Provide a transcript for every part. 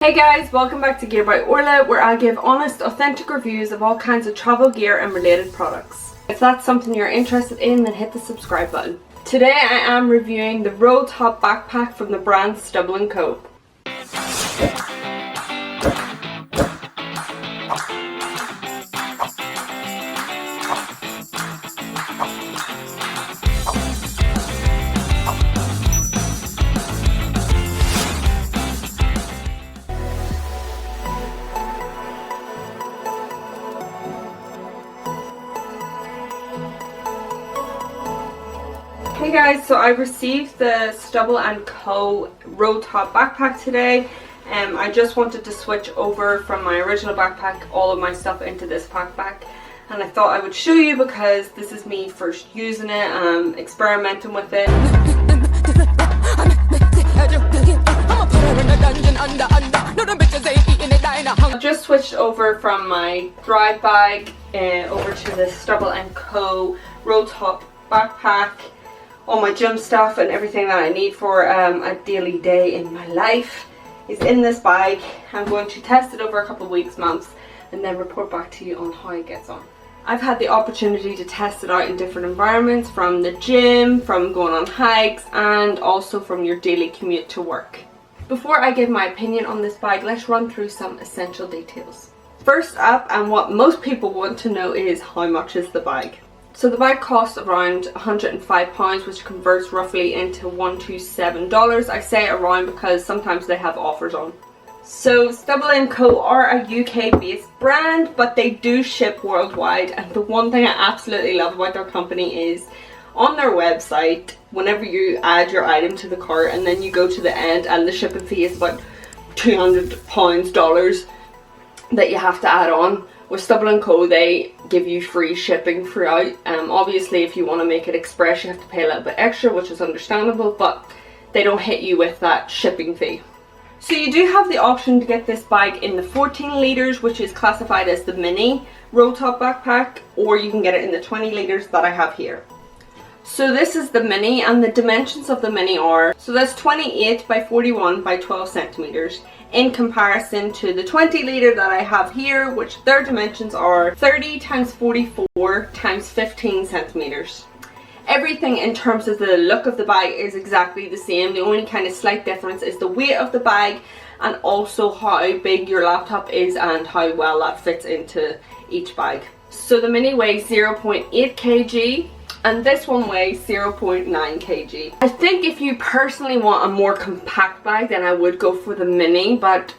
Hey guys, welcome back to Gear by Orla, where I give honest, authentic reviews of all kinds of travel gear and related products. If that's something you're interested in, then hit the subscribe button. Today I am reviewing the roll top backpack from the brand STUBBLE & Co. Hey guys, so I received the STUBBLE & Co. roll top backpack today. I just wanted to switch over from my original backpack all of my stuff into this backpack, and I thought I would show you because this is me first using it, experimenting with it. I just switched over from my dry bag over to the STUBBLE & Co. roll top backpack. All my gym stuff and everything that I need for a daily day in my life is in this bag. I'm going to test it over a couple of weeks, months, and then report back to you on how it gets on. I've had the opportunity to test it out in different environments, from the gym, from going on hikes, and also from your daily commute to work. Before I give my opinion on this bag, let's run through some essential details. First up, and what most people want to know, is how much is the bag? So the bag costs around £105, which converts roughly into $127. I say around because sometimes they have offers on. So STUBBLE & Co. are a UK based brand, but they do ship worldwide, and the one thing I absolutely love about their company is on their website, whenever you add your item to the cart and then you go to the end and the shipping fee is about $200 that you have to add on. With STUBBLE & Co. they give you free shipping throughout. Obviously if you want to make it express you have to pay a little bit extra, which is understandable, but they don't hit you with that shipping fee. So you do have the option to get this bag in the 14 litres, which is classified as the mini roll top backpack, or you can get it in the 20 litres that I have here. So this is the mini, and the dimensions of the mini are, so that's 28 by 41 by 12 centimeters, in comparison to the 20 litre that I have here, which their dimensions are 30 times 44 times 15 centimeters. Everything in terms of the look of the bag is exactly the same. The only kind of slight difference is the weight of the bag, and also how big your laptop is and how well that fits into each bag. So the mini weighs 0.8 kg. And this one weighs 0.9 kg. I think if you personally want a more compact bag, then I would go for the mini, but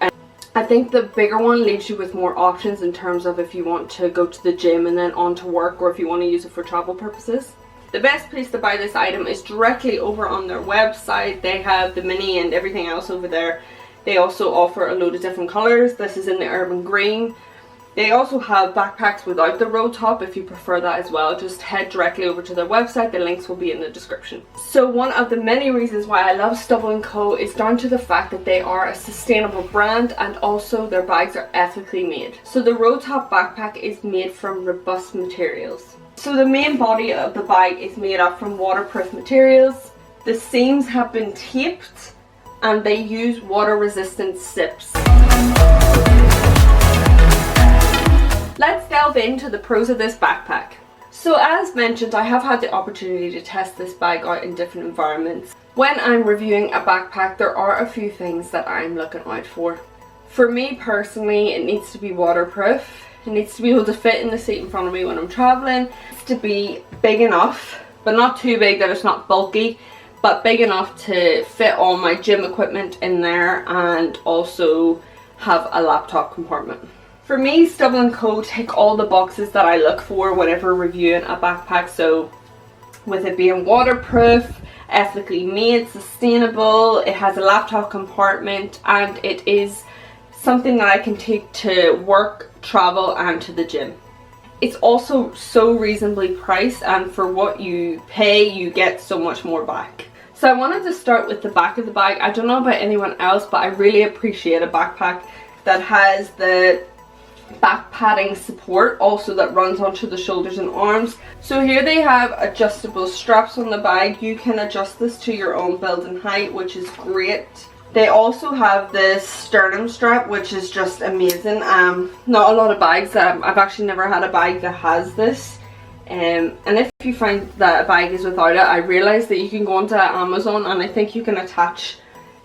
I think the bigger one leaves you with more options in terms of if you want to go to the gym and then on to work, or if you want to use it for travel purposes. The best place to buy this item is directly over on their website. They have the mini and everything else over there. They also offer a load of different colours. This is in the urban green. They also have backpacks without the roll top if you prefer that as well. Just head directly over to their website. The links will be in the description. So one of the many reasons why I love STUBBLE & Co. is down to the fact that they are a sustainable brand, and also their bags are ethically made. So the roll top backpack is made from robust materials. So the main body of the bag is made up from waterproof materials. The seams have been taped and they use water resistant zips. Let's delve into the pros of this backpack. So as mentioned, I have had the opportunity to test this bag out in different environments. When I'm reviewing a backpack, there are a few things that I'm looking out for. For me personally, it needs to be waterproof. It needs to be able to fit in the seat in front of me when I'm traveling. It needs to be big enough, but not too big that it's not bulky, but big enough to fit all my gym equipment in there, and also have a laptop compartment. For me, STUBBLE & Co. tick all the boxes that I look for whenever reviewing a backpack. So with it being waterproof, ethically made, sustainable, it has a laptop compartment, and it is something that I can take to work, travel, and to the gym. It's also so reasonably priced, and for what you pay, you get so much more back. So I wanted to start with the back of the bag. I don't know about anyone else, but I really appreciate a backpack that has the back padding support also that runs onto the shoulders and arms. So here they have adjustable straps on the bag. You can adjust this to your own build and height, which is great. They also have this sternum strap, which is just amazing. Not a lot of bags that I've actually never had a bag that has this. And if you find that a bag is without it, I realised that you can go onto Amazon and I think you can attach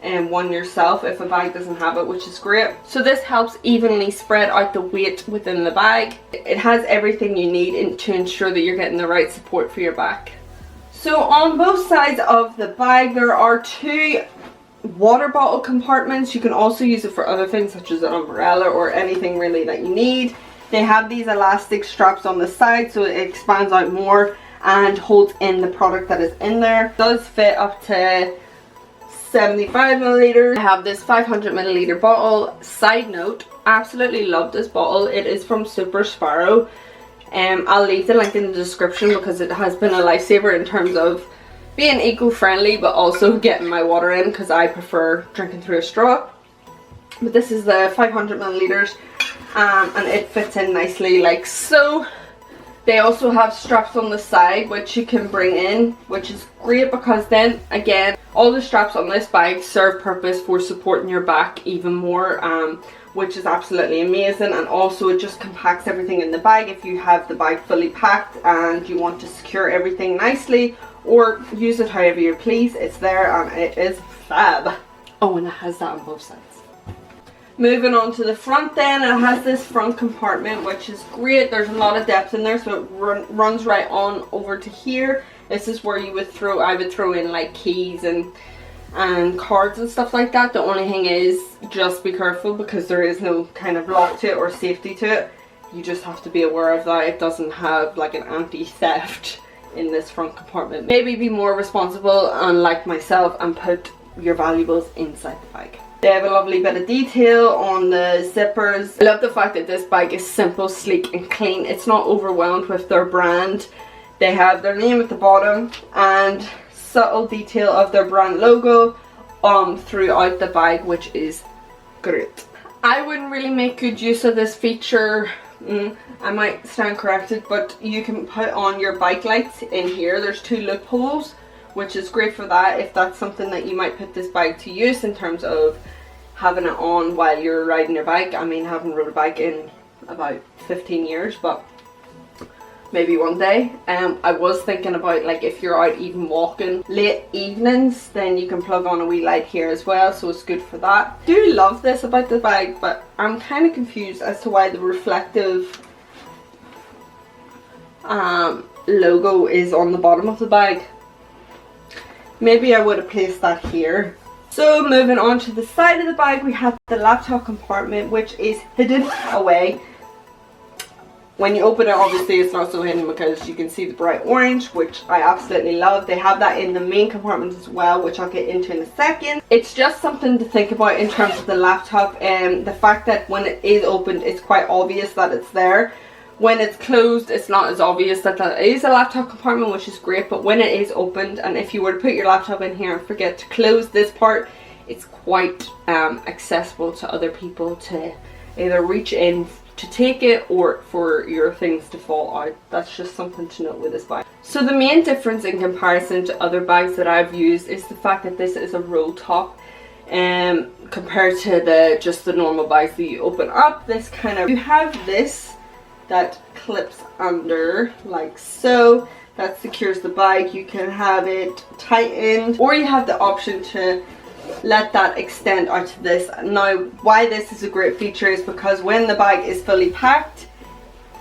one yourself if a bag doesn't have it, which is great. So this helps evenly spread out the weight within the bag. It has everything you need to ensure that you're getting the right support for your back. So on both sides of the bag there are 2 water bottle compartments. You can also use it for other things such as an umbrella or anything really that you need. They have these elastic straps on the side so it expands out more and holds in the product that is in there. It does fit up to 75 milliliters. I have this 500 milliliter bottle. Side note, absolutely love this bottle. It is from Super Sparrow. I'll leave the link in the description because it has been a lifesaver in terms of being eco-friendly but also getting my water in, because I prefer drinking through a straw. But this is the 500 milliliters and it fits in nicely like so. They also have straps on the side which you can bring in, which is great because then again all the straps on this bag serve purpose for supporting your back even more, which is absolutely amazing. And also it just compacts everything in the bag. If you have the bag fully packed and you want to secure everything nicely or use it however you please, it's there and it is fab. Oh, and it has that on both sides. Moving on to the front then, it has this front compartment which is great. There's a lot of depth in there, so it runs right on over to here. This is where you would I would throw in like keys and cards and stuff like that. The only thing is just be careful because there is no kind of lock to it or safety to it. You just have to be aware of that. It doesn't have like an anti-theft in this front compartment. Maybe be more responsible, unlike myself, and put your valuables inside the bag. They have a lovely bit of detail on the zippers. I love the fact that this bag is simple, sleek and clean. It's not overwhelmed with their brand. They have their name at the bottom and subtle detail of their brand logo throughout the bag, which is great. I wouldn't really make good use of this feature. I might stand corrected, but you can put on your bike lights in here. There's 2 loopholes, which is great for that if that's something that you might put this bike to use in terms of having it on while you're riding your bike. I mean, I haven't rode a bike in about 15 years, but maybe one day. I was thinking about, like, if you're out even walking late evenings, then you can plug on a wee light here as well, so it's good for that. I do love this about the bag, but I'm kind of confused as to why the reflective logo is on the bottom of the bag. Maybe I would have placed that here. So moving on to the side of the bag, we have the laptop compartment, which is hidden away. When you open it, obviously it's not so hidden because you can see the bright orange, which I absolutely love. They have that in the main compartment as well, which I'll get into in a second. It's just something to think about in terms of the laptop, and the fact that when it is opened, it's quite obvious that it's there. When it's closed, it's not as obvious that that is a laptop compartment, which is great. But when it is opened, and if you were to put your laptop in here and forget to close this part, it's quite accessible to other people to either reach in to take it or for your things to fall out. That's just something to note with this bag. So the main difference in comparison to other bags that I've used is the fact that this is a roll top. Compared to just the normal bags that you open up, this kind of, you have this that clips under like so, that secures the bag. You can have it tightened, or you have the option to let that extend out to this. Now, why this is a great feature is because when the bag is fully packed,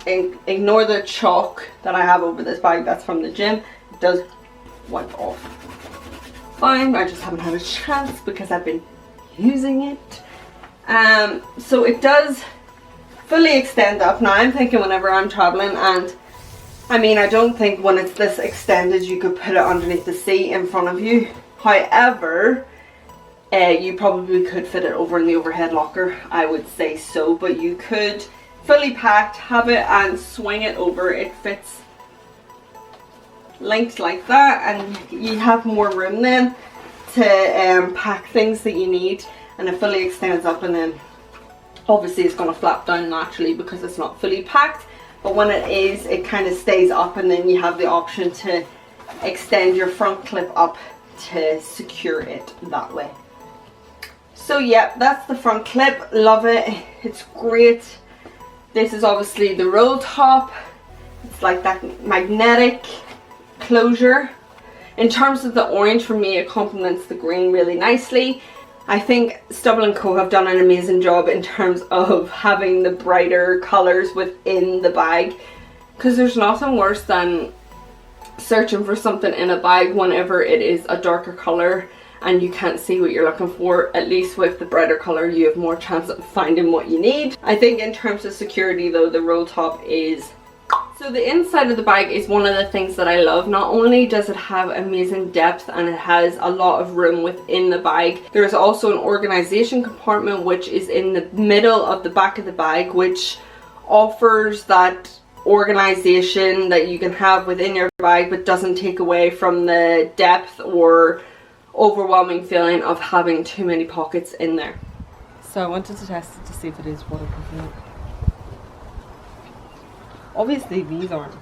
and ignore the chalk that I have over this bag, that's from the gym, it does wipe off fine. I just haven't had a chance because I've been using it. So it does fully extend up. Now I'm thinking whenever I'm traveling, and I mean, I don't think when it's this extended you could put it underneath the seat in front of you. However, you probably could fit it over in the overhead locker, I would say so, but you could fully packed have it and swing it over. It fits linked like that, and you have more room then to pack things that you need, and it fully extends up, and then obviously it's going to flap down naturally because it's not fully packed, but when it is, it kind of stays up, and then you have the option to extend your front clip up to secure it that way. So yeah, that's the front clip. Love it. It's great. This is obviously the roll top. It's like that magnetic closure. In terms of the orange, for me it complements the green really nicely. I think Stubble & Co have done an amazing job in terms of having the brighter colours within the bag, because there's nothing worse than searching for something in a bag whenever it is a darker colour and you can't see what you're looking for. At least with the brighter colour you have more chance of finding what you need. I think in terms of security though, the roll top is... So the inside of the bag is one of the things that I love. Not only does it have amazing depth and it has a lot of room within the bag, there's also an organization compartment which is in the middle of the back of the bag, which offers that organization that you can have within your bag but doesn't take away from the depth or overwhelming feeling of having too many pockets in there. So I wanted to test it to see if it is waterproof. Obviously these aren't.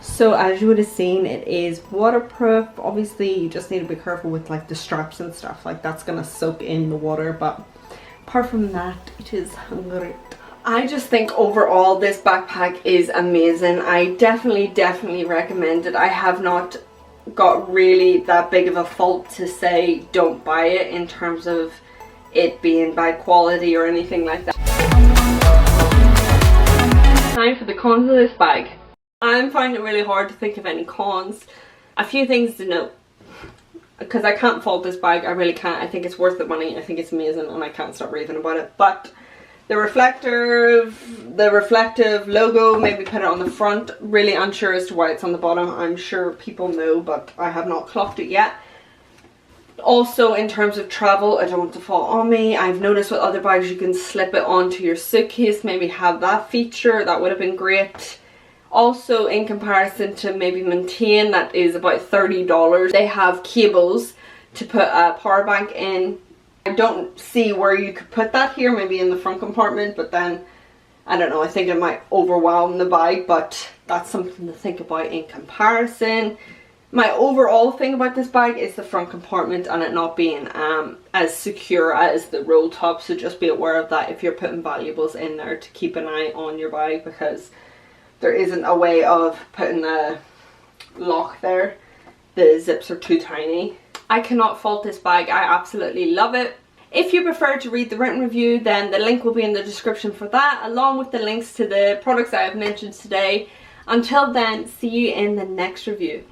So as you would have seen, it is waterproof. Obviously you just need to be careful with like the straps and stuff, like that's gonna soak in the water, but apart from that it is great. I just think overall this backpack is amazing. I definitely recommend it. I have not got really that big of a fault to say don't buy it in terms of it being bad quality or anything like that. Time for the cons of this bag. I'm finding it really hard to think of any cons. A few things to note, because I can't fault this bag, I really can't. I think it's worth the money, I think it's amazing and I can't stop raving about it. But the reflective logo, maybe put it on the front. Really unsure as to why it's on the bottom. I'm sure people know, but I have not clocked it yet. Also, in terms of travel, I don't want it to fall on me. I've noticed with other bags you can slip it onto your suitcase, maybe have that feature. That would have been great. Also, in comparison to maybe Maintain, that is about $30. They have cables to put a power bank in. I don't see where you could put that here, maybe in the front compartment, but then I don't know, I think it might overwhelm the bag, but that's something to think about in comparison. My overall thing about this bag is the front compartment and it not being as secure as the roll top, so just be aware of that if you're putting valuables in there, to keep an eye on your bag, because there isn't a way of putting a lock there. The zips are too tiny. I cannot fault this bag. I absolutely love it. If you prefer to read the written review, then the link will be in the description for that, along with the links to the products I have mentioned today. Until then, see you in the next review.